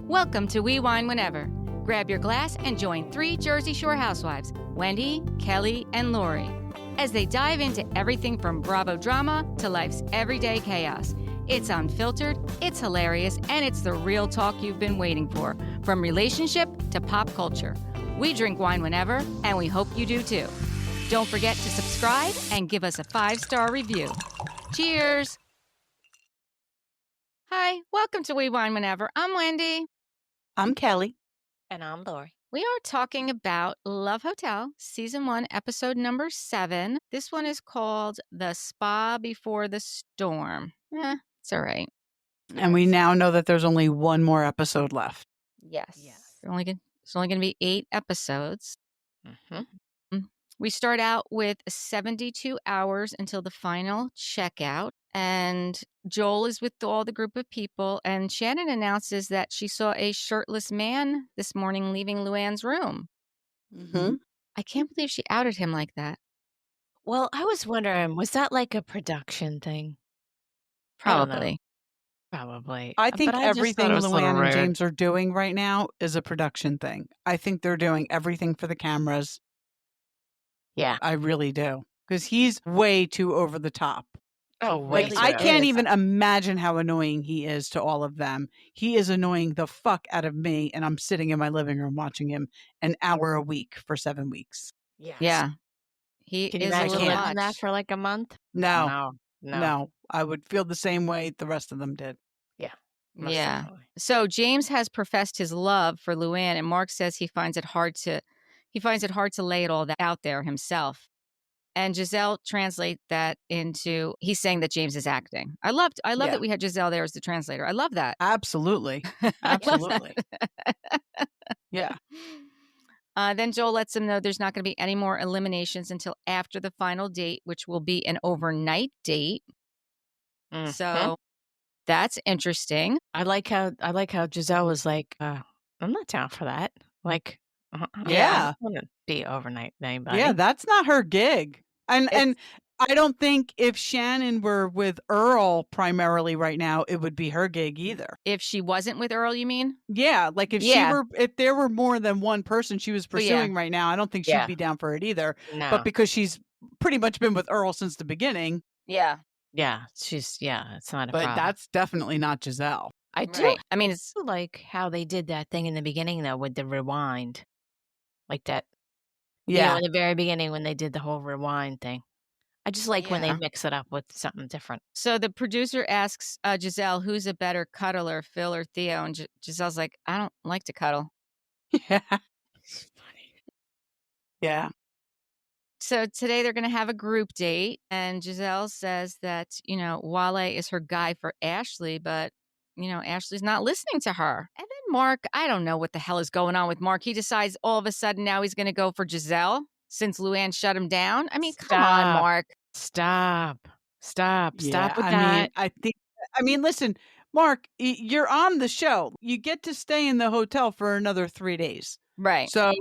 Welcome to We Wine Whenever. Grab your glass and join 3 Jersey Shore housewives, Wendy, Kelly, and Lori, as they dive into everything from Bravo drama to life's everyday chaos. It's unfiltered, it's hilarious, and it's the real talk you've been waiting for, from relationship to pop culture. We drink wine whenever, and we hope you do too. Don't forget to subscribe and give us a 5-star review. Cheers! Hi, welcome to We Wine Whenever. I'm Wendy. I'm Kelly. And I'm Lori. We are talking about Love Hotel, Season 1, Episode number 7. This one is called The Spa Before the Storm. It's all right. And we now know that there's only one more episode left. Yes. It's only going to be 8 episodes. Mm-hmm. We start out with 72 hours until the final checkout. And Joel is with all the group of people. And Shannon announces that she saw a shirtless man this morning leaving Luanne's room. Mm-hmm. I can't believe she outed him like that. Well, I was wondering, was that like a production thing? Probably. Probably. I think But just everything thought it was a little Luanne and rude. James are doing right now is a production thing. I think they're doing everything for the cameras. Yeah. I really do. Because he's way too over the top. Oh, Like, way I too can't over even the top. imagine how annoying he is to all of them. He is annoying the fuck out of me, and I'm sitting in my living room watching him an hour a week for 7 weeks. Yes. Yeah. He Can you is a imagine little living much. that for like a month? No. No. I would feel the same way the rest of them did. Most Yeah. definitely. So James has professed his love for Luanne, and Mark says he finds it hard to lay it all out there himself. And Gisele translate that into he's saying that James is acting. I love Yeah. that we had Gisele there as the translator. I love that. Absolutely. Absolutely. Yeah. Then Joel lets him know there's not going to be any more eliminations until after the final date, which will be an overnight date. Mhm. So that's interesting. I like how Gisele was like, I'm not down for that. Like, Yeah. I don't want to be overnight with anybody. Yeah, that's not her gig. And I don't think if Shannon were with Earl primarily right now, it would be her gig either. If she wasn't with Earl, you mean? Yeah, like if there were more than one person she was pursuing right now, I don't think she'd Yeah. be down for it either. No. But because she's pretty much been with Earl since the beginning, Yeah. Yeah, it's not a but problem. that's definitely not Gisele. I do Right. I mean, it's like how they did that thing in the beginning though with the rewind, like that. Yeah. In the very beginning when they did the whole rewind thing. I just like when they Yeah. mix it up with something different. so the producer asks Gisele, who's a better cuddler, Phil or Theo? And Gisele's like, I don't like to cuddle. Yeah. Yeah. So today they're going to have a group date. And Gisele says that, Wale is her guy for Ashley, but, Ashley's not listening to her. And then Mark, I don't know what the hell is going on with Mark. He decides all of a sudden now he's going to go for Gisele since Luanne shut him down. I mean, come on, Stop. Mark. Stop Yeah, with I that. mean, listen, Mark, you're on the show. You get to stay in the hotel for another 3 days. Right. So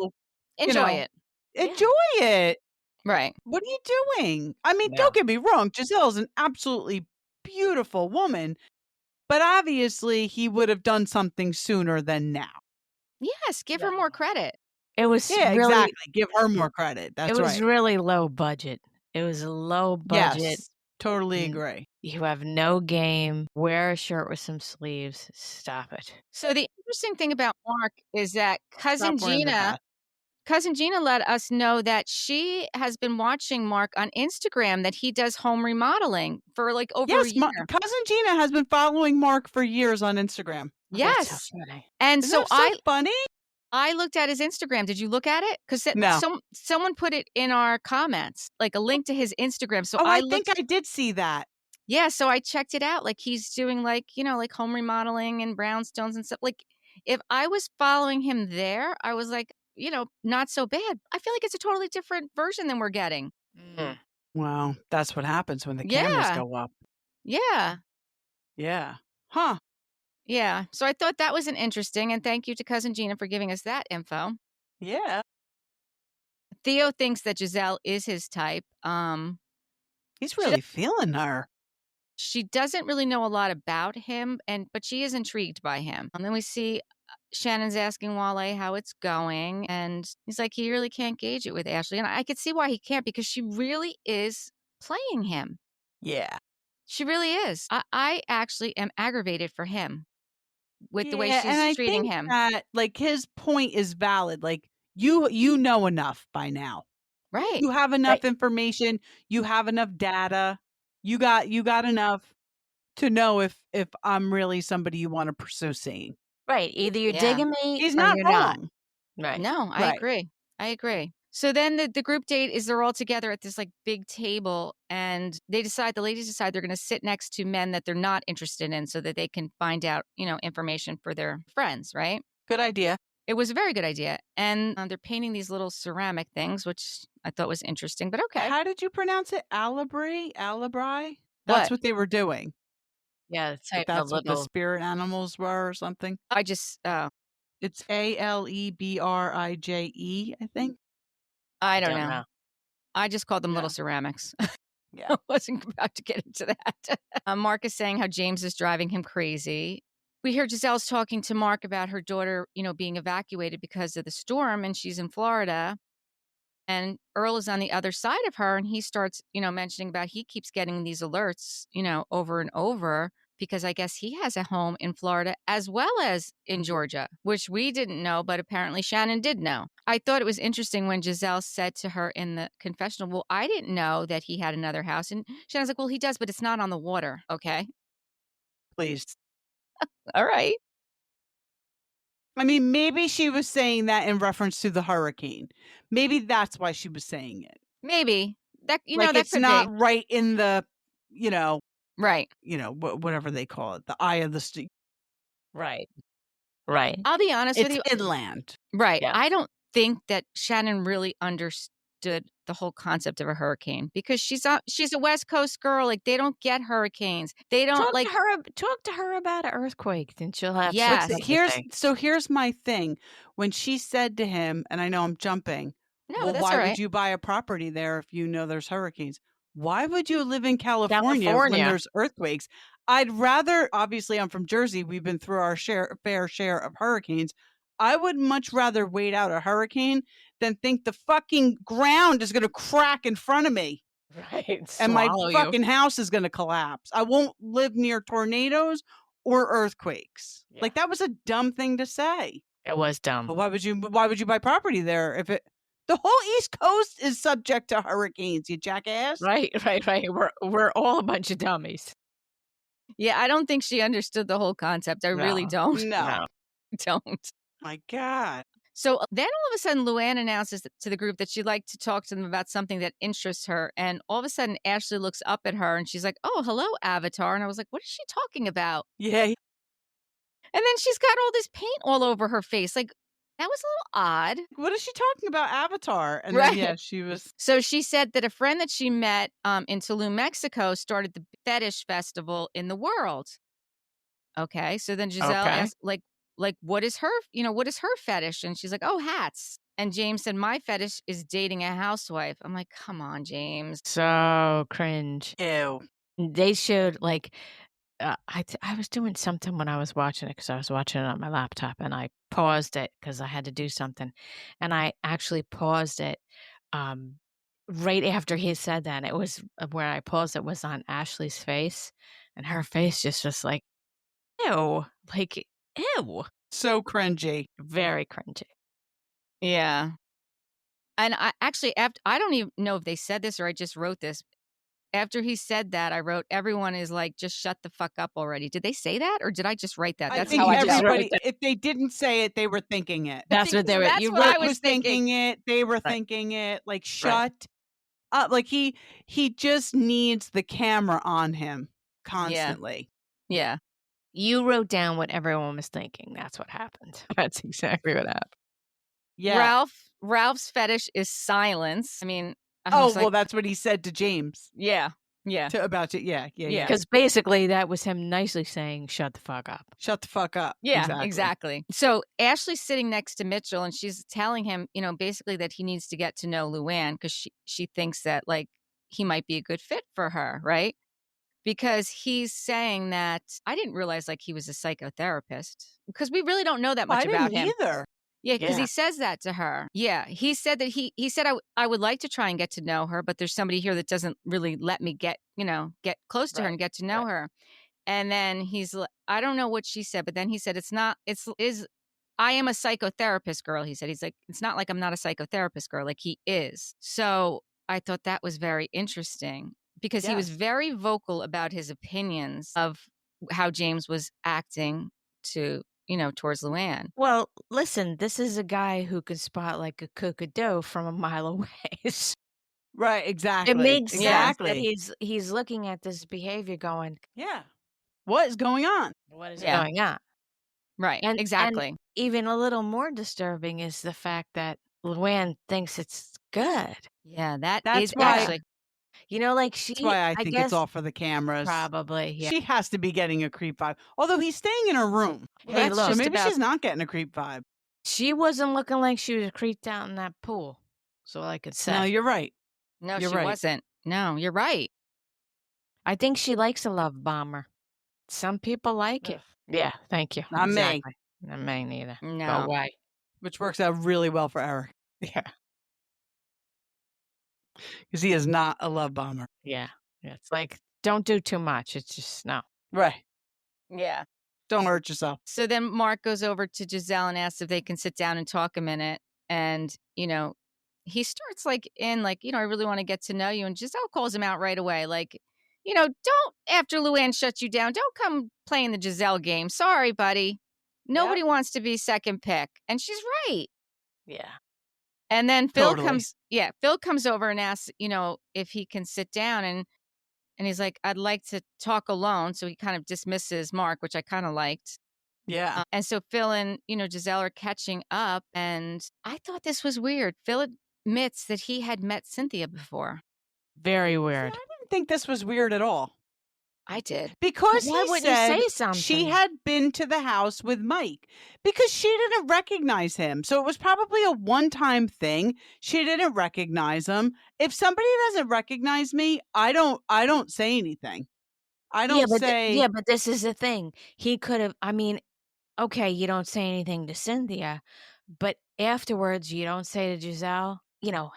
Enjoy it. enjoy it. Right. What are you doing? I mean, Yeah. don't get me wrong. Gisele's an absolutely beautiful woman, but obviously he would have done something sooner than now. Yes. Give her more credit. It was Yeah, really exactly. Give her more credit. That's it was right. really low budget. It was a low budget. Yes, totally Mm. agree. You have no game. Wear a shirt with some sleeves. Stop it. So the interesting thing about Mark is that Stop wearing the hat. Cousin Gina let us know that she has been watching Mark on Instagram, that he does home remodeling for like over a Yes, year. cousin Gina has been following Mark for years on Instagram. Yes. That's so funny. And Isn't so that so funny? I looked at his Instagram. Did you look at it? Because No. someone put it in our comments, like a link to his Instagram. So I think I did see that. Yeah, so I checked it out. Like he's doing like home remodeling and brownstones and stuff. Like if I was following him there, I was like, not so bad. I feel like it's a totally different version than we're getting. Mm. Wow, that's what happens when the cameras Yeah. go up. Yeah. Yeah. Huh. Yeah. So I thought that was an interesting, and thank you to Cousin Gina for giving us that info. Yeah. Theo thinks that Gisele is his type. He's really feeling her. She doesn't really know a lot about him, but she is intrigued by him. And then we see Shannon's asking Wale how it's going, and he's like, he really can't gauge it with Ashley. And I could see why he can't, because she really is playing him. Yeah. She really is. I actually am aggravated for him with the way Yeah, and she's I treating think him. that, like, his point is valid. Like, you know enough by now. Right. You have enough Right. information, you have enough data. You got enough to know if I'm really somebody you wanna pursue seeing. Right. Either you're Yeah. digging me He's or not you're not. wrong. Right. No, I Right. agree. I agree. So then the group date is they're all together at this like big table, and the ladies decide they're going to sit next to men that they're not interested in so that they can find out, information for their friends, right? Good idea. It was a very good idea. And they're painting these little ceramic things, which I thought was interesting, but okay. How did you pronounce it? Alibri? Alibri? That's What? what they were doing. Yeah. Like, Type the that's what the little. spirit animals were or something. I just, It's ALEBRIJE, I think. I Don't don't know. know. I just called them Yeah. little ceramics. Yeah. I wasn't about to get into that. Mark is saying how James is driving him crazy. We hear Giselle's talking to Mark about her daughter, being evacuated because of the storm, and she's in Florida. And Earl is on the other side of her, and he starts, mentioning about he keeps getting these alerts, over and over, because I guess he has a home in Florida as well as in Georgia, which we didn't know, but apparently Shannon did know. I thought it was interesting when Gisele said to her in the confessional, well, I didn't know that he had another house. And Shannon's like, well, he does, but it's not on the water. Okay. Please. All right. I mean, maybe she was saying that in reference to the hurricane. Maybe that's why she was saying it. Maybe that, Like, that it's could not be. right in the, Right. whatever they call it, the eye of the street. Right. Right. I'll be honest with It's you. inland. Right. Yeah. I don't think that Shannon really understood the whole concept of a hurricane, because she's a West Coast girl. Like, they don't get hurricanes. They don't Talk to her about an earthquake, and she'll have Yes. something to say. Here's my thing. When she said to him, and I know I'm jumping, No, well, that's why all would right. you buy a property there if you know there's hurricanes? Why would you live in California when California. there's earthquakes? I'd rather, obviously, I'm from Jersey. We've been through our fair share of hurricanes. I would much rather wait out a hurricane than think the fucking ground is going to crack in front of me Right. and my Swallow you. fucking house is going to collapse. I won't live near tornadoes or earthquakes. Yeah. Like, that was a dumb thing to say. It was dumb. But why would you buy property there if the whole East Coast is subject to hurricanes, you jackass? Right. We're all a bunch of dummies. Yeah, I don't think she understood the whole concept. I really don't. No. Don't. My God. So then all of a sudden, Luanne announces to the group that she'd like to talk to them about something that interests her. And all of a sudden, Ashley looks up at her and she's like, oh, hello, Avatar. And I was like, what is she talking about? Yeah. And then she's got all this paint all over her face. Like, that was a little odd. What is she talking about? Avatar. And Right. then, yeah, she was. So she said that a friend that she met in Tulum, Mexico, started the fetish festival in the world. Okay. So then Gisele asked, like, what is her fetish? And she's like, oh, hats. And James said, my fetish is dating a housewife. I'm like, come on, James. So cringe. Ew. They showed I was doing something when I was watching it, because I was watching it on my laptop, and I paused it because I had to do something, and I actually paused it right after he said that. It was where I paused it was on Ashley's face, and her face just was like, ew, like ew, So cringy. very cringy. Yeah. And I actually, I don't even know if they said this or I just wrote this. After he said that, I wrote, everyone is like, just shut the fuck up already. Did they say that or did I just write that? I That's think how I just wrote everybody, it. if they didn't say it, they were thinking it. That's what they were. That's You what I wrote- was thinking. it. They were thinking it. Like, shut up. Like, he just needs the camera on him constantly. Yeah. You wrote down what everyone was thinking. That's what happened. That's exactly what happened. Yeah. Ralph's fetish is silence. I mean, That's what he said to James. Yeah. Yeah. Yeah. Because basically that was him nicely saying, shut the fuck up. Shut the fuck up. Yeah, exactly. So Ashley's sitting next to Mitchell and she's telling him, basically that he needs to get to know Luanne because she thinks that like he might be a good fit for her, right? because he's saying that I didn't realize like he was a psychotherapist because we really don't know that much I about didn't him. either. Yeah, because Yeah. he says that to her. Yeah, he said that he said I would like to try and get to know her, but there's somebody here that doesn't really let me get close to her and get to know her. And then I don't know what she said, but then he said I am a psychotherapist girl. He said, he's like, it's not like I'm not a psychotherapist girl. Like he is. So I thought that was very interesting because he was Yes. very vocal about his opinions of how James was acting towards Luanne. Well, listen, this is a guy who can spot like a cook-a-dough from a mile away. So Right, exactly. it makes sense that exactly. he's looking at this behavior going, Yeah. What is going on? what is Yeah. going on? Right. And Exactly. even a little more disturbing is the fact that Luann thinks it's good. Yeah, that's That's why actually You know, like that's why I think guess it's all for the cameras. probably, yeah. She has to be getting a creep vibe. Although he's staying in her room. Hey, that's look, So just maybe about she's not getting a creep vibe. she wasn't looking like she was creeped out in that pool. So I could say. No, you're right. No, You're she right. wasn't. No, you're right. I think she likes a love bomber. Some people like it. Ugh. Yeah, thank you. Not me. Exactly. Not me neither. Go No. away. Which works out really well for Eric. Yeah. Because he is not a love bomber. Yeah. It's like, don't do too much. It's just, no. Right. Yeah. Don't hurt yourself. So then Mark goes over to Gisele and asks if they can sit down and talk a minute. And, he starts I really want to get to know you. And Gisele calls him out right away. Like, don't, after Luanne shuts you down, don't come playing the Gisele game. Sorry, buddy. Nobody wants to be second pick. And she's right. Yeah. And then Phil Totally. comes over and asks, if he can sit down. And he's like, I'd like to talk alone. So he kind of dismisses Mark, which I kind of liked. Yeah. And so Phil and, Gisele are catching up. And I thought this was weird. Phil admits that he had met Cynthia before. Very See, weird. I didn't think this was weird at all. I did. Because Why he wouldn't said you say something? she had been to the house with Mike because she didn't recognize him. So it was probably a one-time thing. She didn't recognize him. If somebody doesn't recognize me, I don't say anything. I don't say Yeah, but this is the thing. He could have, okay, you don't say anything to Cynthia, but afterwards you don't say to Gisele,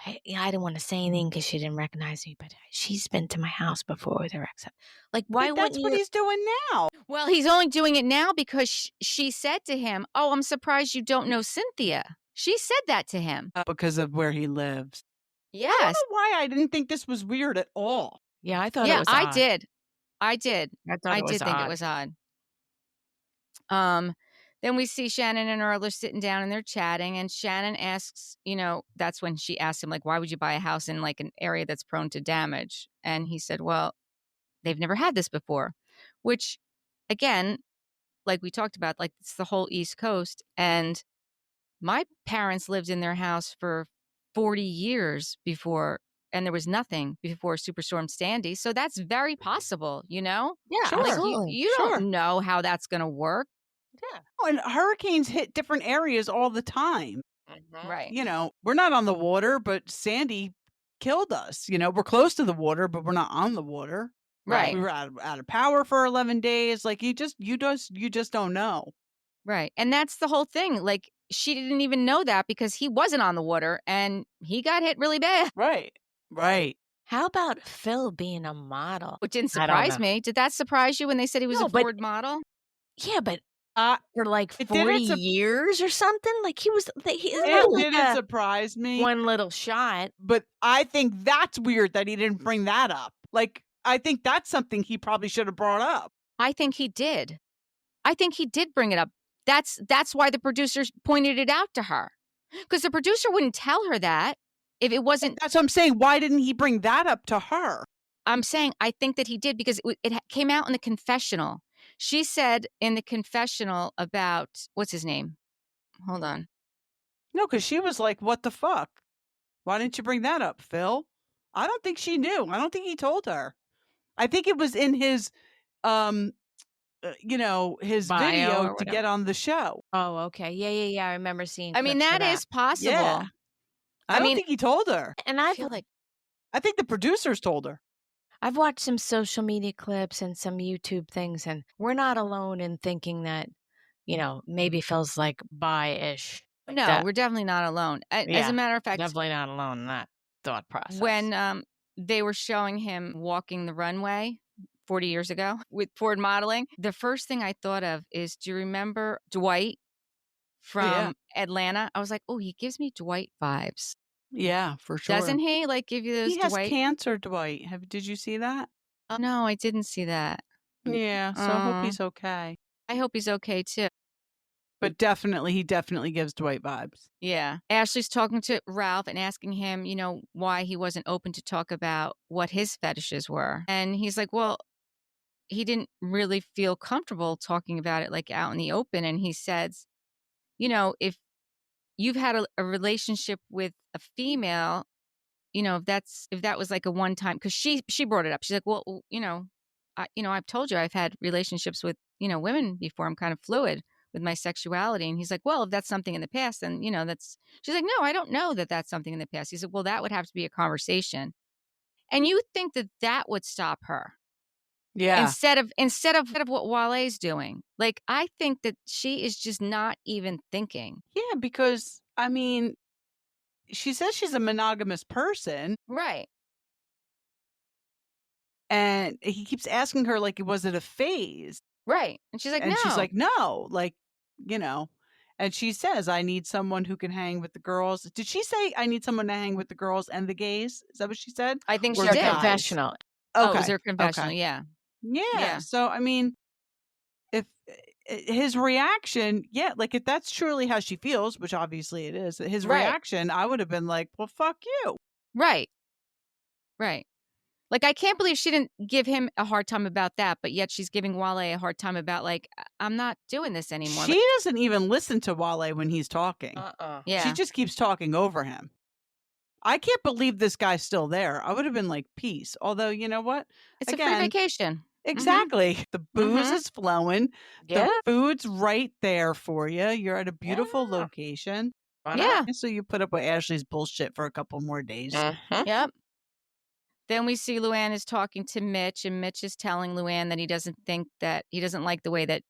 hey, I didn't want to say anything because she didn't recognize me, but she's been to my house before with her ex. Like, why but wouldn't that's what you? he's doing now. Well, he's only doing it now because she said to him, "Oh, I'm surprised you don't know Cynthia." She said that to him. Because of where he lives. I don't Yes. know why I didn't think this was weird at all. Yeah, I thought it Yeah, was I odd. did. I did. I thought I it was did think it odd. was odd. Then we see Shannon and Earl are sitting down and they're chatting, and Shannon asks, that's when she asked him, like, why would you buy a house in like an area that's prone to damage? And he said, well, they've never had this before, which again, like we talked about, like it's the whole East Coast. And my parents lived in their house for 40 years before, and there was nothing before Superstorm Sandy. So that's very possible, Yeah, Sure. absolutely. You Sure. don't know how that's going to work. Yeah. Oh, and hurricanes hit different areas all the time. Right. We're not on the water, but Sandy killed us. We're close to the water, but we're not on the water. Right. We were out of power for 11 days. Like you just don't know. Right. And that's the whole thing. Like she didn't even know that because he wasn't on the water and he got hit really bad, Right. Right. How about Phil being a model? which didn't I don't surprise know. me. Did that surprise you when they said he was No, a but- Ford model? Yeah, but Uh, for like it 40 didn't sup- years or something? Like he was, it's it not like didn't a surprise me, one little shot. but I think that's weird that he didn't bring that up. Like, I think that's something he probably should have brought up. I think he did. I think he did bring it up. That's why the producers pointed it out to her. Because the producer wouldn't tell her that if it wasn't. That's what I'm saying. Why didn't he bring that up to her? I'm saying I think that he did because it came out in the confessional. She said in the confessional about, what's his name? Hold on. No, because she was like, what the fuck? Why didn't you bring that up, Phil? I don't think she knew. I don't think he told her. I think it was in his, his Bio video or to whatever. get on the show. Oh, okay. Yeah. I remember seeing. I mean, clips of that is possible. Yeah. I don't think he told her. And I I feel thought, like I think the producers told her. I've watched some social media clips and some YouTube things, and we're not alone in thinking that, maybe feels like bi-ish. No, That we're definitely not alone. As a Yeah, matter of fact, definitely not alone in that thought process. when they were showing him walking the runway 40 years ago with Ford Modeling, the first thing I thought of is, do you remember Dwight from Atlanta? I was like, oh, he gives me Dwight vibes. Yeah, for sure. Doesn't he give you those He has Dwight? cancer, Dwight. Did you see that? Oh, no, I didn't see that. Yeah, so I hope he's okay. I hope he's okay too. But he definitely gives Dwight vibes. Yeah. Ashley's talking to Ralph and asking him, why he wasn't open to talk about what his fetishes were. And he's like, well, he didn't really feel comfortable talking about it out in the open. And he says, if you've had a relationship with a female, if that was like a one time, because she brought it up. She's like, well, I've told you I've had relationships with, women before. I'm kind of fluid with my sexuality. And he's like, well, if that's something in the past, then, she's like, no, I don't know that that's something in the past. He said, well, that would have to be a conversation. And you think that that would stop her. Yeah. Instead of what Wale's doing. I think that she is just not even thinking. Yeah, because, she says she's a monogamous person. Right. And he keeps asking her, was it a phase? Right. And she's like, And no. she's like, no, and she says, I need someone who can hang with the girls. Did she say, I need someone to hang with the girls and the gays? Is that what she said? I think Or she did. confessional. Okay. Oh, it was her confessional. Okay. Yeah. Yeah. So, if his reaction, if that's truly how she feels, which obviously it is, his reaction, I would have been like, well, fuck you. Right. Right. I can't believe she didn't give him a hard time about that, but yet she's giving Wale a hard time about, I'm not doing this anymore. She doesn't even listen to Wale when he's talking. Yeah. She just keeps talking over him. I can't believe this guy's still there. I would have been like, peace. Although, you know what? It's a free vacation. Exactly. Mm-hmm. The booze is flowing. Yeah. The food's right there for you. You're at a beautiful location. Yeah. So you put up with Ashley's bullshit for a couple more days. Yep. Then we see Luanne is talking to Mitch, and Mitch is telling Luanne that he doesn't like the way that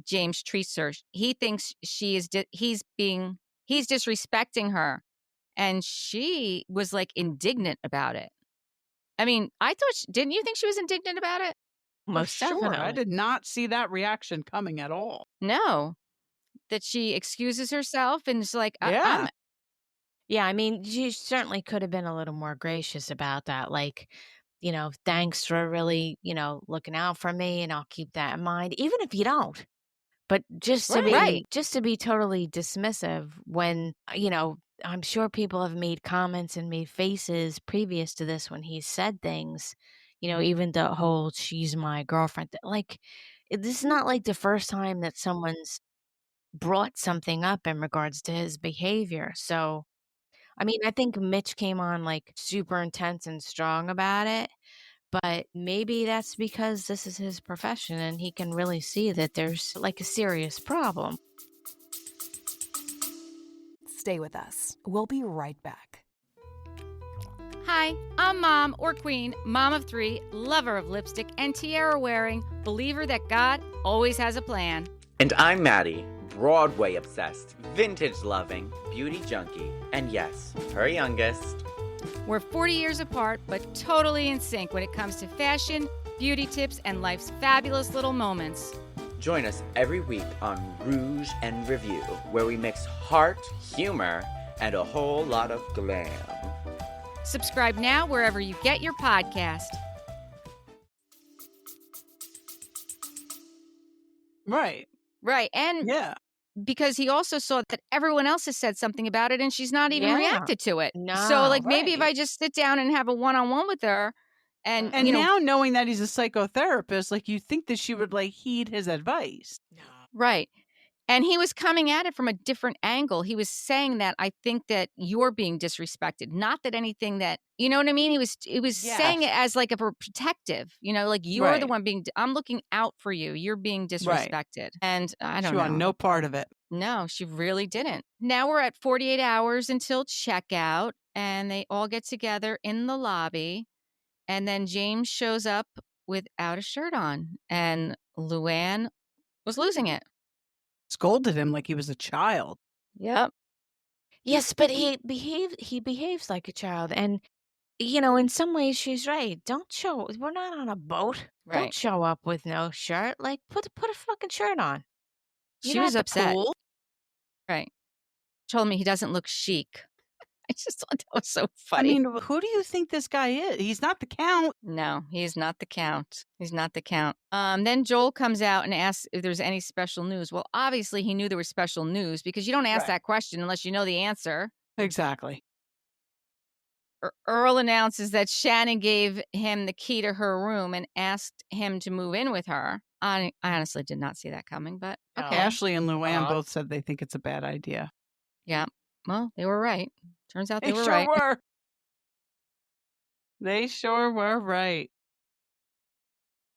James treats her. He thinks he's disrespecting her, and she was indignant about it. I thought, didn't you think she was indignant about it? Most sure. definitely. I did not see that reaction coming at all. No, that she excuses herself and is like, Yeah. Yeah, she certainly could have been a little more gracious about that. Thanks for really, looking out for me, and I'll keep that in mind, even if you don't. But just to be totally dismissive when, I'm sure people have made comments and made faces previous to this when he said things, even the whole she's my girlfriend. This is not the first time that someone's brought something up in regards to his behavior. So, I think Mitch came on super intense and strong about it, but maybe that's because this is his profession and he can really see that there's a serious problem. Stay with us. We'll be right back. Hi, I'm Mom or Queen, mom of 3, lover of lipstick and tiara wearing, believer that God always has a plan. And I'm Maddie, Broadway obsessed, vintage loving, beauty junkie, and yes, her youngest. We're 40 years apart, but totally in sync when it comes to fashion, beauty tips, and life's fabulous little moments. Join us every week on Rouge and Review, where we mix heart, humor, and a whole lot of glam. Subscribe now wherever you get your podcast. Right. Right. And because he also saw that everyone else has said something about it and she's not even reacted to it. No, so maybe if I just sit down and have a one-on-one with her and now knowing that he's a psychotherapist, you think that she would heed his advice. Right. And he was coming at it from a different angle. He was saying that I think that you're being disrespected, not that anything that, you know what I mean? He was saying it as a protective, you're the one I'm looking out for you. You're being disrespected. And I don't know. She wanted no part of it. No, she really didn't. Now we're at 48 hours until checkout and they all get together in the lobby. And then James shows up without a shirt on, and Luanne was losing it. Scolded him like he was a child. Yep. Yes, but he behaves like a child. And, in some ways she's right. We're not on a boat. Right. Don't show up with no shirt. Like, put a fucking shirt on. She You're was not at the upset. pool. Right. Told me he doesn't look chic. I just thought that was so I funny. mean, who do you think this guy is? He's not the Count. No, he's not the Count. He's not the Count. Then Joel comes out and asks if there's any special news. Well, obviously he knew there was special news because you don't ask Right. that question unless you know the answer. Exactly. Earl announces that Shannon gave him the key to her room and asked him to move in with her. I honestly did not see that coming, but No. okay. Ashley and Luanne Odd. both said they think it's a bad idea. Yeah. Well, they were right. Turns out they were sure right. were. They sure were right.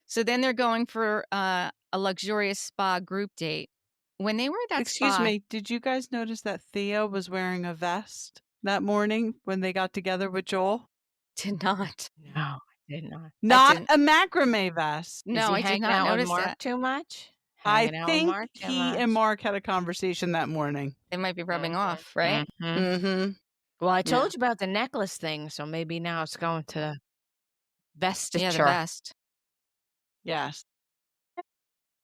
So then they're going for a luxurious spa group date. When they were at that Excuse spa, me, did you guys notice that Theo was wearing a vest that morning when they got together with Joel? did not. No, I did not. Not didn't- a macrame vest. Is No, he I did hanging not out with notice Mark that. too much? I Hanging out with think Mark too he much? and Mark had a conversation that morning. They might be rubbing Mhm. off, right? Mhm. Mm-hmm. Well, I Yeah. told you about the necklace thing, so maybe now it's going to vestiture. Yeah, the vest. Yes.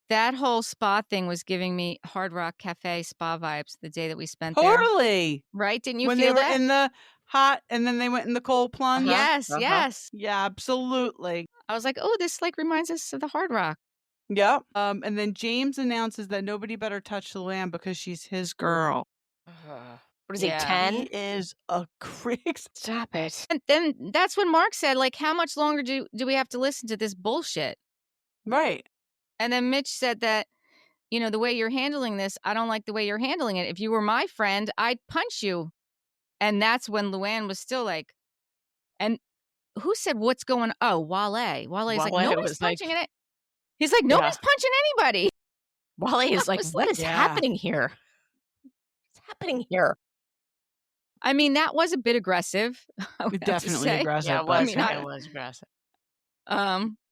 That whole spa thing was giving me Hard Rock Cafe spa vibes the day that we spent there. Totally. Right? Didn't you When feel they were that? in the hot and then they went in the cold plunge. Uh-huh. Yes, Uh-huh. yes. Yeah, absolutely. I was like, oh, this like reminds us of the Hard Rock. Yep. And then James announces that nobody better touch Luanne because she's his girl. What is Yeah. he, 10? He is a creep. Stop it. And then that's when Mark said, like, how much longer do we have to listen to this bullshit? Right. And then Mitch said that, the way you're handling this, I don't like the way you're handling it. If you were my friend, I'd punch you. And that's when Luanne was still like, and who said what's going on? Oh, Wale. Wale's like, Wale nobody's was like- punching it. He's like, nobody's punching anybody. Wale is like, was what like, is yeah. happening here? What's happening here? I mean, that was a bit aggressive. I would have to Definitely say. aggressive. Yeah, it but- was, I- it was aggressive.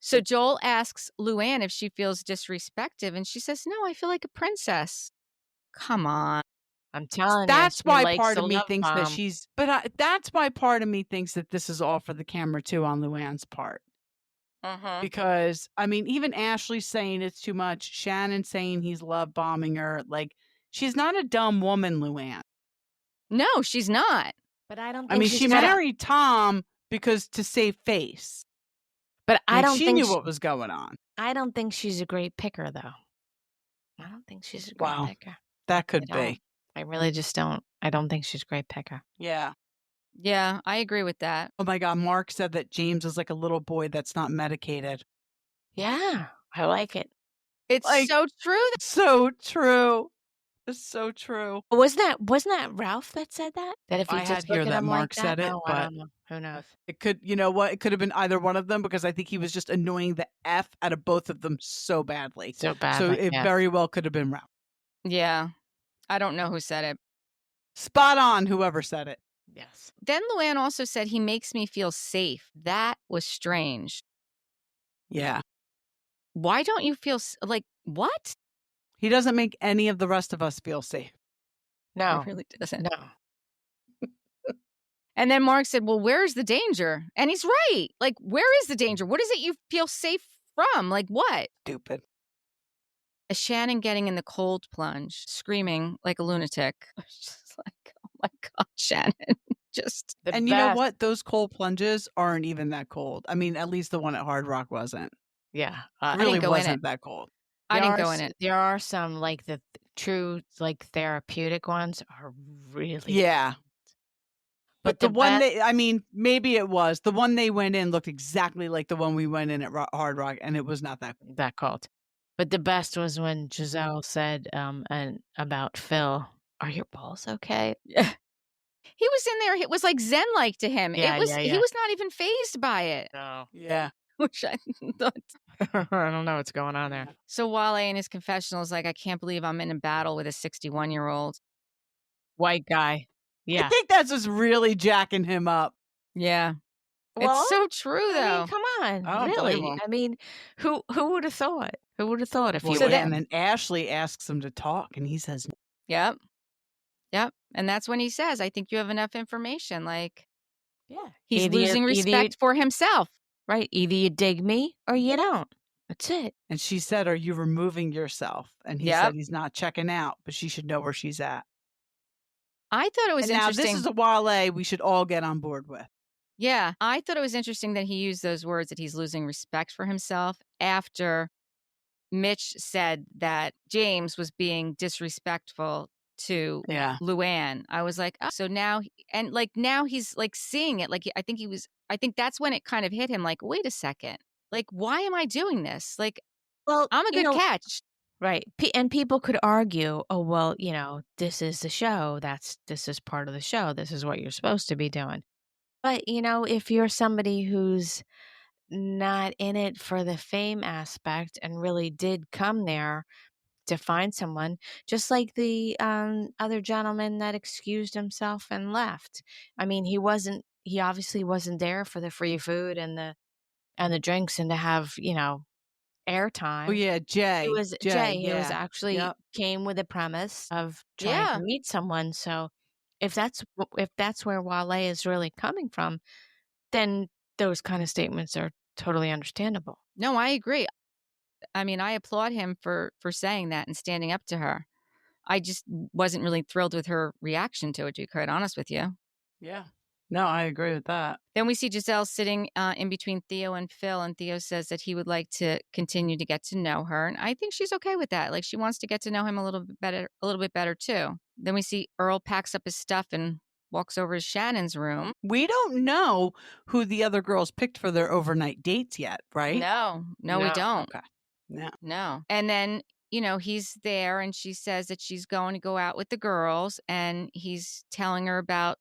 So Joel asks Luanne if she feels disrespected, and she says, no, I feel like a princess. Come on. I'm telling That's you. why part of me thinks that she's. But that's why part of me thinks that this is all for the camera too on Luanne's part. Because I mean, even Ashley's saying it's too much. Shannon saying he's love bombing her. Like she's not a dumb woman, Luanne. No, she's not. But I don't think I mean, she's she got a- married Tom because to save face. But I Like, don't she think knew what was going on. I don't think she's a great picker, though. I don't think she's a great Wow. picker. That could I don't. be. I really just don't. I don't think she's a great picker. Yeah. Yeah, I agree with that. Oh my God. Mark said that James is like a little boy that's not medicated. Yeah, I like it. It's Like- so true. So true. It's so true. Wasn't that Ralph that said that? That if I you had just hear look at that him Mark like that? said it, No, but- I don't know. Who knows? It could, you know what? It could have been either one of them because I think he was just annoying the F out of both of them so badly. So bad. So it very well could have been Ralph. Yeah. I don't know who said it. Spot on, whoever said it. Yes. Then Luanne also said he makes me feel safe. That was strange. Yeah. Why don't you feel like what? He doesn't make any of the rest of us feel safe. No. He really doesn't. No. And then Mark said, well, where's the danger? And he's right. Like, where is the danger? What is it you feel safe from? Like, what? Stupid. Shannon getting in the cold plunge, screaming like a lunatic. I was just like, oh my God, Shannon. Just. The And you know best- what? Those cold plunges aren't even that cold. I mean, at least the one at Hard Rock wasn't. Yeah. I It didn't really go in wasn't that cold. I there didn't are go in s- it. There are some like the true like therapeutic ones are really Yeah. But the one I mean, maybe it was. The one they went in looked exactly like the one we went in at Hard Rock, and it was not that cold. that cold. But the best was when Gisele said and about Phil, "Are your balls okay?" Yeah. He was in there. It was like Zen-like to him. Yeah, It was. yeah, He yeah. was not even fazed by it, No. Yeah. which I thought. I don't know what's going on there. So Wale in his confessional is like, I can't believe I'm in a battle with a 61-year-old. White guy. I Yeah. think that's just really jacking him up. Yeah. Well, It's so true, I though. mean, come on, I don't blame really? him. I mean, who would have thought? Who would have thought if Well, you So were that- and then Ashley asks him to talk, and he says, Yep. Yep. And that's when he says, I think you have enough information. Like, yeah, he's either you- losing respect for himself. right? Either you dig me or you don't. That's it. and she said, "Are you removing yourself?" And he Yep. said he's not checking out, but she should know where she's at. I thought it was And now interesting. this is a Wale we should all get on board with. Yeah, I thought it was interesting that he used those words, that he's losing respect for himself, after Mitch said that James was being disrespectful to Yeah. Luanne. I was like, oh, so now, and like now he's like seeing it. Like, I think that's when it kind of hit him. Like, wait a second. Like, why am I doing this? Like, Well, I'm a good catch. Right. And people could argue, oh, well, this is the show. This is part of the show. This is what you're supposed to be doing. But, if you're somebody who's not in it for the fame aspect and really did come there to find someone, just like the other gentleman that excused himself and left. I mean, he obviously wasn't there for the free food and the drinks and to have, airtime. Oh yeah, Jay. It was Jay. It was Yeah. actually Yep. came with a premise of trying Yeah. to meet someone. So if that's where Wale is really coming from, then those kind of statements are totally understandable. No, I agree. I mean, I applaud him for saying that and standing up to her. I just wasn't really thrilled with her reaction to it, to be quite honest with you. Yeah. No, I agree with that. Then we see Gisele sitting in between Theo and Phil, and Theo says that he would like to continue to get to know her, and I think she's okay with that. Like, she wants to get to know him a little bit better too. Then we see Earl packs up his stuff and walks over to Shannon's room. We don't know who the other girls picked for their overnight dates yet, right? No, we don't. Okay. No. No. And then, he's there, and she says that she's going to go out with the girls, and he's telling her about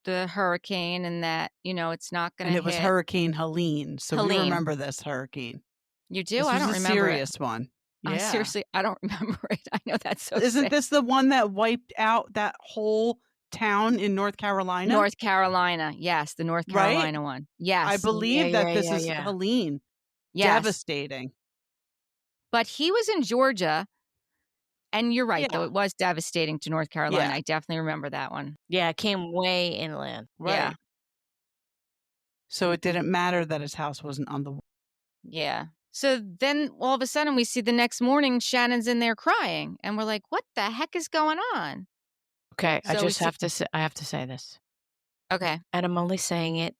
the hurricane and that, it's not going to And it was Hurricane Helene. So we Helene. remember this hurricane. You do? This I was don't a remember serious it. one. Yeah. Seriously, I don't remember it. I know that's so Isn't sad. this the one that wiped out that whole town in North Carolina? North Carolina. Yes, the North Right? Carolina one. Yes. I believe that this is Helene. Yes. Devastating. But he was in Georgia, and you're right, though. Yeah. It was devastating to North Carolina. Yeah. I definitely remember that one. Yeah, it came way inland. Right. Yeah. So it didn't matter that his house wasn't on the wall. Yeah. So then all of a sudden we see the next morning Shannon's in there crying, and we're like, what the heck is going on? Okay, So I we just see- have to say this. Okay. And I'm only saying it,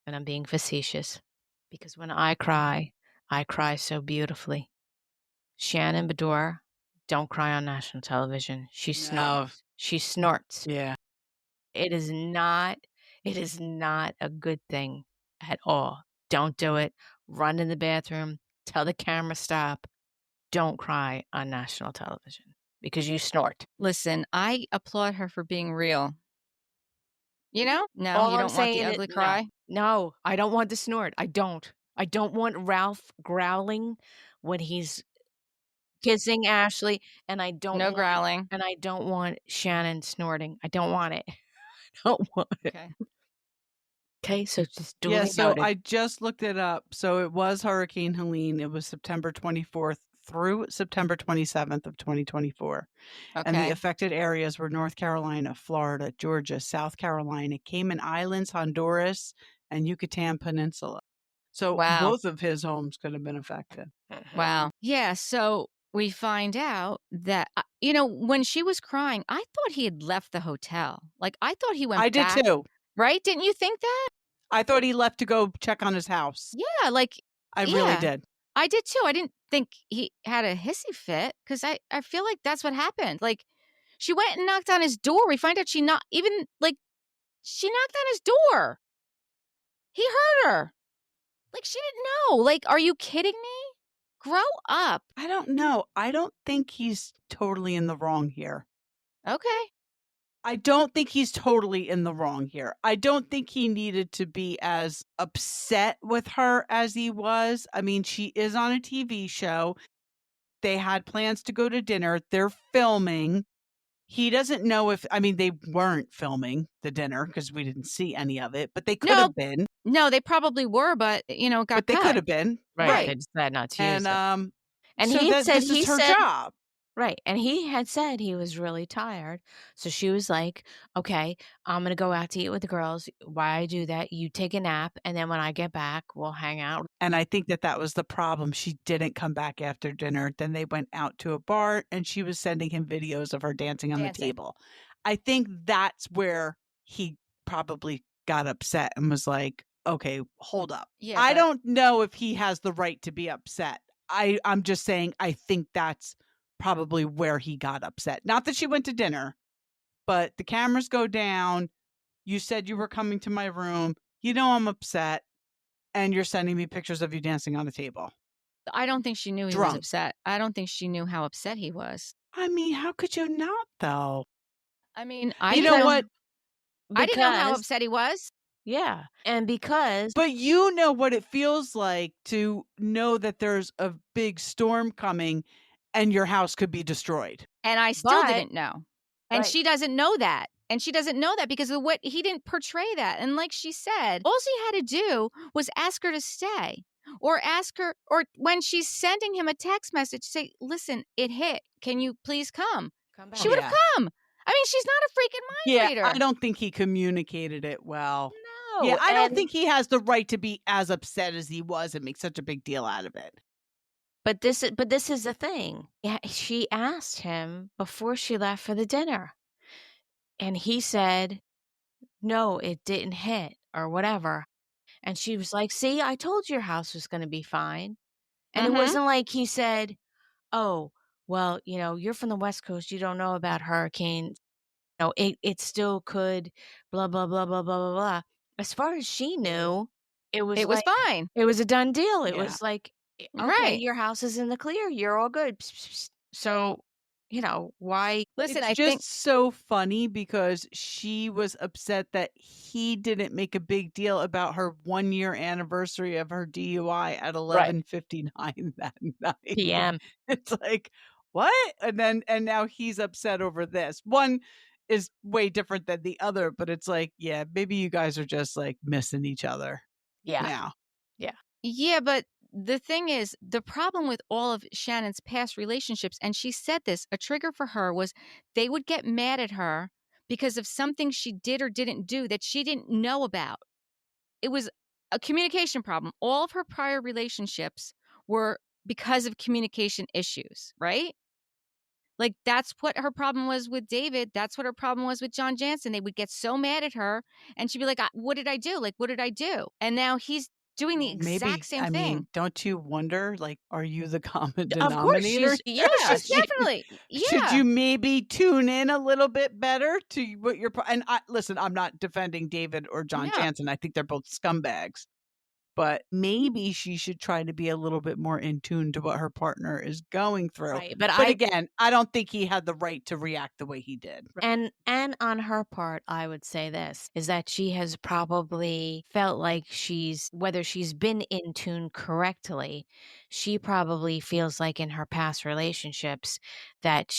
and I'm being facetious, because when I cry so beautifully. Shannon Bedore, don't cry on national television. She snorts. She snorts. Yeah. It is not a good thing at all. Don't do it. Run in the bathroom. Tell the camera stop. Don't cry on national television because you snort. Listen, I applaud her for being real. No, All you I'm don't want saying the is- ugly cry? No, I don't want the snort. I don't want Ralph growling when he's kissing Ashley, and I don't No want, growling. and I don't want Shannon snorting. I don't want it. I don't want it. Okay. Okay, so just duly Yeah, so noted. I just looked it up. So it was Hurricane Helene. It was September 24th through September 27th of 2024. And the Okay. affected areas were North Carolina, Florida, Georgia, South Carolina, Cayman Islands, Honduras, and Yucatan Peninsula. So Wow. both of his homes could have been affected. Wow. Yeah, so we find out that, when she was crying, I thought he had left the hotel. Like, I thought he went I did back. too. Right? Didn't you think that? I thought he left to go check on his house. Yeah, like, I really yeah. did. I did too. I didn't think he had a hissy fit, because I feel like that's what happened. Like, she went and knocked on his door. We find out she knocked on his door. He heard her. Like, she didn't know. Like, are you kidding me? Grow up. I don't know. I don't think he's totally in the wrong here. Okay. I don't think he's totally in the wrong here. I don't think he needed to be as upset with her as he was. I mean, she is on a TV show. They had plans to go to dinner. They're filming. he doesn't know if, I mean, they weren't filming the dinner because we didn't see any of it, but they could No, have been. No, they probably were, but it got But they cut. could have been. Right. They decided not to use And it. And so he had said, this is her job. right. And he had said he was really tired. So she was like, okay, I'm going to go out to eat with the girls. Why I do that? You take a nap. And then when I get back, we'll hang out. And I think that was the problem. She didn't come back after dinner. Then they went out to a bar and she was sending him videos of her dancing on the table. I think that's where he probably got upset and was like, okay, hold up. Yeah, I don't know if he has the right to be upset. I'm just saying, I think that's probably where he got upset. Not that she went to dinner, but the cameras go down. You said you were coming to my room. You know I'm upset. And you're sending me pictures of you dancing on the table. I don't think she knew he was Drunk. upset. I don't think she knew how upset he was. I mean, how could you not, though? I mean, You know what? I didn't know how upset he was. Yeah. And because. But you know what it feels like to know that there's a big storm coming and your house could be destroyed. And I still didn't know. And Right. she doesn't know that. And she doesn't know that because of what he didn't portray that. And like she said, all she had to do was ask her to stay, or ask her, or when she's sending him a text message, say, listen, it hit. Can you please come? Come She would have come. I mean, she's not a freaking mind reader. I don't think he communicated it well. No. Yeah, I don't think he has the right to be as upset as he was and make such a big deal out of it. But this is the thing. Yeah, she asked him before she left for the dinner. And he said, no, it didn't hit or whatever. And she was like, see, I told you your house was going to be fine. And it wasn't like he said, oh, well, you're from the West Coast. You don't know about hurricanes. It still could, blah, blah, blah, blah, blah, blah, blah. As far as she knew, it was fine. It was a done deal. It Yeah. was like, okay, Right. your house is in the clear. You're all good. So, why? Listen, It's I just think so funny because she was upset that he didn't make a big deal about her 1-year anniversary of her DUI at 11:59 that night. PM. It's like, what? And now he's upset over this. One is way different than the other, but it's like, yeah, maybe you guys are just like missing each other now. Yeah, but the thing is, the problem with all of Shannon's past relationships, and she said this, a trigger for her was they would get mad at her because of something she did or didn't do that she didn't know about. It was a communication problem. All of her prior relationships were because of communication issues, right? Like, that's what her problem was with David. That's what her problem was with John Jansen. They would get so mad at her and she'd be like, what did I do? Like, what did I do? And now he's doing the exact same thing. I mean, don't you wonder, like, are you the common Of course, denominator? She's definitely. Yeah. Should you maybe tune in a little bit better to what you're? And listen, I'm not defending David or John No. Jansen. I think they're both scumbags. But maybe she should try to be a little bit more in tune to what her partner is going through. Right, but again, I don't think he had the right to react the way he did. And on her part, I would say this, is that she has probably felt like whether she's been in tune correctly, she probably feels like in her past relationships that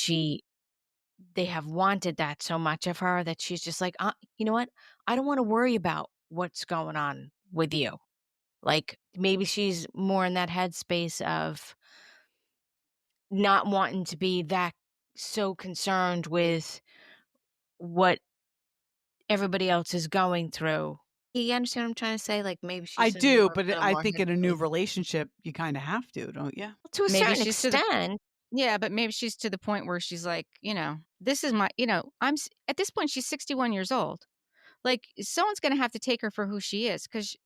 they have wanted that so much of her that she's just like, you know what? I don't want to worry about what's going on with you. Like, maybe she's more in that headspace of not wanting to be that so concerned with what everybody else is going through. You understand what I'm trying to say? Like, maybe she's I in do, more but of a I more think in a new headspace. relationship, you kind of have to, don't you? To a Maybe certain she's to the- extent. Yeah, but maybe she's to the point where she's like, this is my, at this point, she's 61 years old. Like, someone's going to have to take her for who she is because,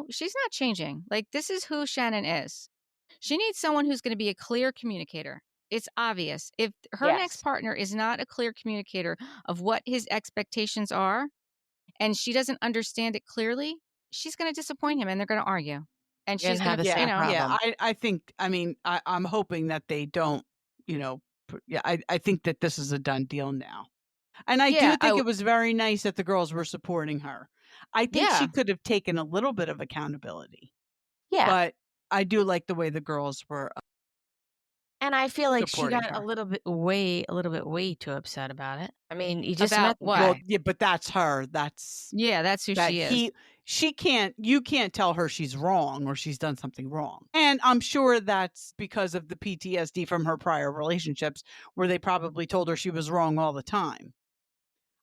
she's not changing. Like, this is who Shannon is. She needs someone who's going to be a clear communicator. It's obvious. If her next partner is not a clear communicator of what his expectations are, and she doesn't understand it clearly, she's going to disappoint him and they're going to argue. And she's going to, Yeah, I think, I'm hoping that they don't, I think that this is a done deal now. And I do think it was very nice that the girls were supporting her. I think she could have taken a little bit of accountability. Yeah. But I do like the way the girls were And I feel like she supporting got her. a little bit way too upset about it. I mean, you just met About the what? guy. Well, yeah, but that's her. That's Yeah, that's who that she is. you can't tell her she's wrong or she's done something wrong. And I'm sure that's because of the PTSD from her prior relationships where they probably told her she was wrong all the time.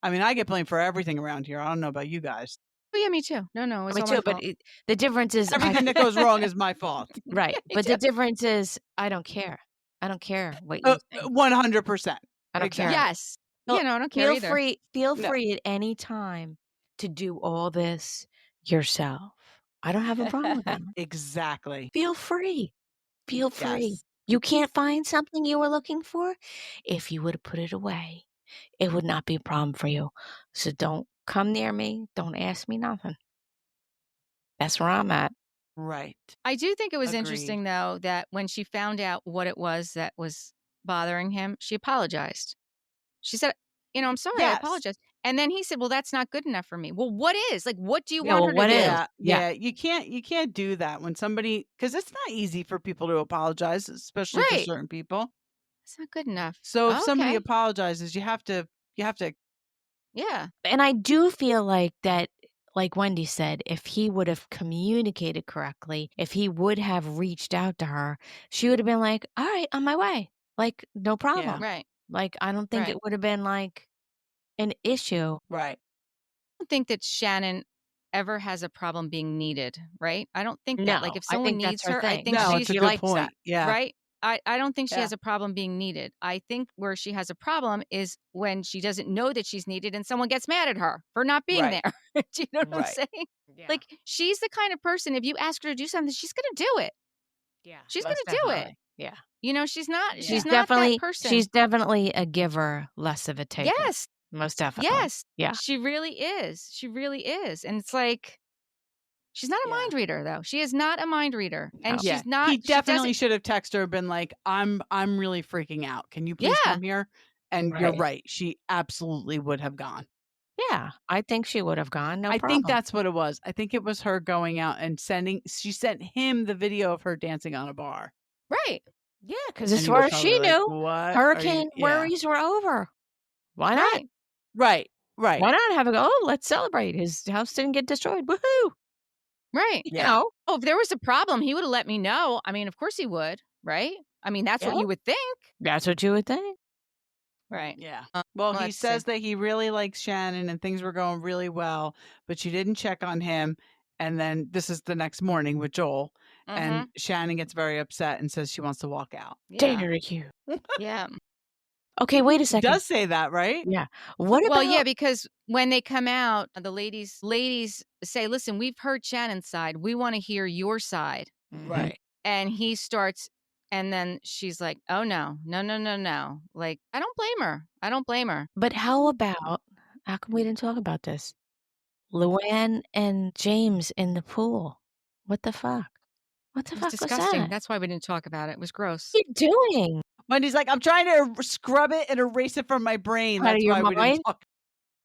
I mean, I get blamed for everything around here. I don't know about you guys. Oh, yeah, me too. No, it's Me all my too, but fault. the difference is Everything that goes wrong is my fault. right. Yeah, me But the too. difference is I don't care. I don't care what you think. 100%. I don't care. Yes. Feel- Yeah, no, I don't care Feel either. free. Feel No. free at any time to do all this yourself. I don't have a problem with that. Exactly. Feel free. Feel free. Yes. You can't find something you were looking for? If you would have put it away, it would not be a problem for you. So don't come near me. Don't ask me nothing. That's where I'm at. Right. I do think it was Agreed. interesting, though, that when she found out what it was that was bothering him, she apologized. She said, I'm sorry, I Yes. apologize. And then he said, well, that's not good enough for me. Well, what is? Like, what do you Yeah, want well, her to what do? is? Yeah, Yeah. You can't do that when somebody, because it's not easy for people to apologize, especially for Right. certain people. It's not good enough. So if somebody Okay. apologizes, you have to Yeah. And I do feel like that, like Wendy said, if he would have communicated correctly, if he would have reached out to her, she would have been like, all right, on my way. Like, no problem. Right. Like, I don't think Right. it would have been like an issue. right. I don't think that Shannon ever has a problem being needed, right? I don't think that. No, Like, if I someone think that's needs her her, I thing. think No, she's it's a she good likes point. that. Yeah. right. I don't think she Yeah. has a problem being needed. I think where she has a problem is when she doesn't know that she's needed and someone gets mad at her for not being Right. there. Do you know what I'm Right. saying? Yeah. Like, she's the kind of person, if you ask her to do something, she's going to do it. yeah, She's most going to do it. definitely. Yeah. She's not. Yeah. She's not that person. She's definitely a giver, less of a taker. Yes. Most definitely. Yes. Yeah. She really is. She really is. And it's like, she's not a Yeah. mind reader, though. She is not a mind reader. And No. Yeah. she's not. He she definitely doesn't- should have texted her and been like, I'm really freaking out. Can you please Yeah. come here? And you're Right. right. She absolutely would have gone. Yeah, I think she would have gone. No I problem. think that's what it was. I think it was her going out and she sent him the video of her dancing on a bar. Right. Yeah, because And as he far was as she probably like, knew, what are you- hurricane yeah. worries were over. Why not? Right. Right. Right. Why not have a go? Oh, let's celebrate. His house didn't get destroyed. Woohoo! Right. You Yeah. know? Oh, if there was a problem, he would have let me know. I mean, of course he would. Right. I mean, that's what Yeah. you would think. That's what you would think. Right. Yeah. Well, he let's see. says that he really likes Shannon and things were going really well, but she didn't check on him. And then this is the next morning with Joel. And Shannon gets very upset and says she wants to walk out. Yeah. Dare you. Yeah. Okay, wait a He second. does say that, right? Yeah. What Well, about yeah, because when they come out, the ladies say, listen, we've heard Shannon's side. We want to hear your side. Right. And he starts, and then she's like, oh, no. Like, I don't blame her. But how about, how come we didn't talk about this? Luanne and James in the pool. What the fuck? What the It fuck was was disgusting. that? That's why we didn't talk about it. It was gross. What are you doing? Wendy's like, I'm trying to scrub it and erase it from my brain. Out of That's your why we mind? didn't talk.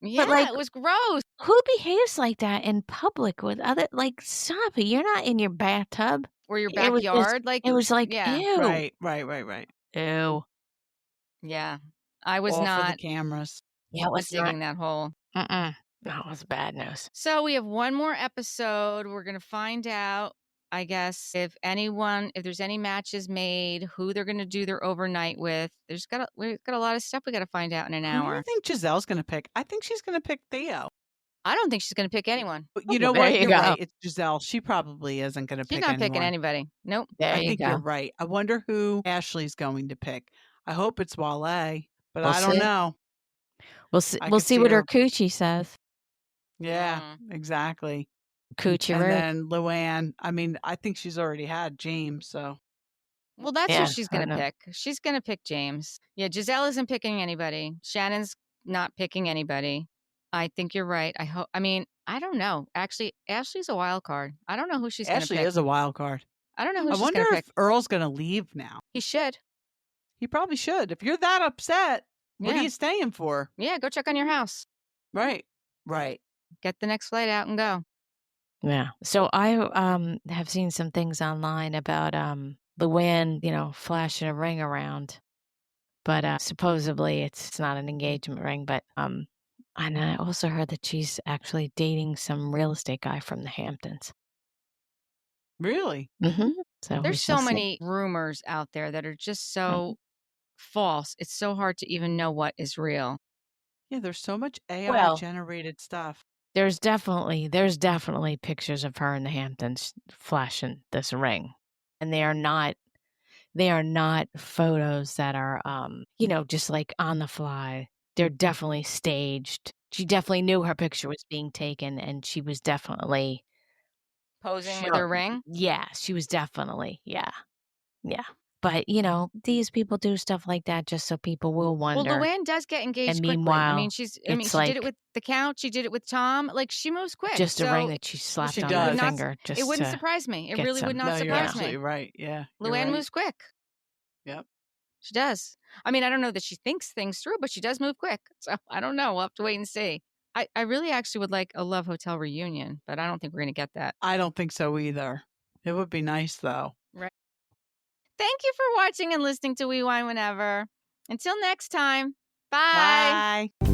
Yeah, like- it was gross. Who behaves like that in public with other, like, stop it. You're not in your bathtub. Or your It was just- backyard. Like, It was like, yeah. ew. Right. Ew. Yeah. I was All for the not cameras. Yeah, it was digging that hole. Mm-mm. No, it was bad news. So we have one more episode. We're going to find out, I guess, if there's any matches made, who they're going to do their overnight with. We've got a lot of stuff we got to find out in an Who do you hour. think Giselle's going to pick? I think she's going to pick Theo. I don't think she's going to pick anyone. But you Oh, know there what? you You're go. right. It's Gisele. She probably isn't going to She's pick not anyone. picking anybody. Nope. There I you think go. you're right. I wonder who Ashley's going to pick. I hope it's Wale, but We'll I don't see. know. We'll see. I We'll could see see what her her- coochie says. Yeah, exactly. Coochie And Rick. then Luanne, I mean, I think she's already had James, so. Well, that's Yeah, who she's I going to know. pick. She's going to pick James. Yeah, Gisele isn't picking anybody. Shannon's not picking anybody. I think you're right. I mean, I don't know. Actually, Ashley's a wild card. I don't know who she's going to Ashley pick. is a wild card. I don't know who I she's wonder going to if pick. Earl's going to leave now. He should. He probably should. If you're that upset, what Yeah. are you staying for? Yeah, go check on your house. Right. Get the next flight out and go. Yeah. So I have seen some things online about Luanne, flashing a ring around. But supposedly it's not an engagement ring. But and I also heard that she's actually dating some real estate guy from the Hamptons. Really? Mm-hmm. So we There's shall so see. many rumors out there that are just Mm-hmm. so false. It's so hard to even know what is real. Yeah, there's so much AI Well, generated stuff. there's definitely pictures of her in the Hamptons flashing this ring, and they are not photos that are just like on the fly. They're definitely staged. She definitely knew her picture was being taken, and she was definitely Posing with her ring? Yeah, she was definitely, yeah. But these people do stuff like that just so people will Well, wonder. Luanne does get engaged And quickly. meanwhile, she it's did it like with the Count. She did it with Tom. Like, she moves quick. just a so ring that she slapped she on does. her Would not- finger. Just it wouldn't to surprise me. It get really would some- not No, you're surprise absolutely me. right. Yeah. you're Luanne right. moves quick. Yep. She does. I mean, I don't know that she thinks things through, but she does move quick. So I don't know. We'll have to wait and see. I really actually would like a Love Hotel reunion, but I don't think we're going to get that. I don't think so either. It would be nice though. Right. Thank you for watching and listening to We Wine Whenever. Until next time. Bye. Bye.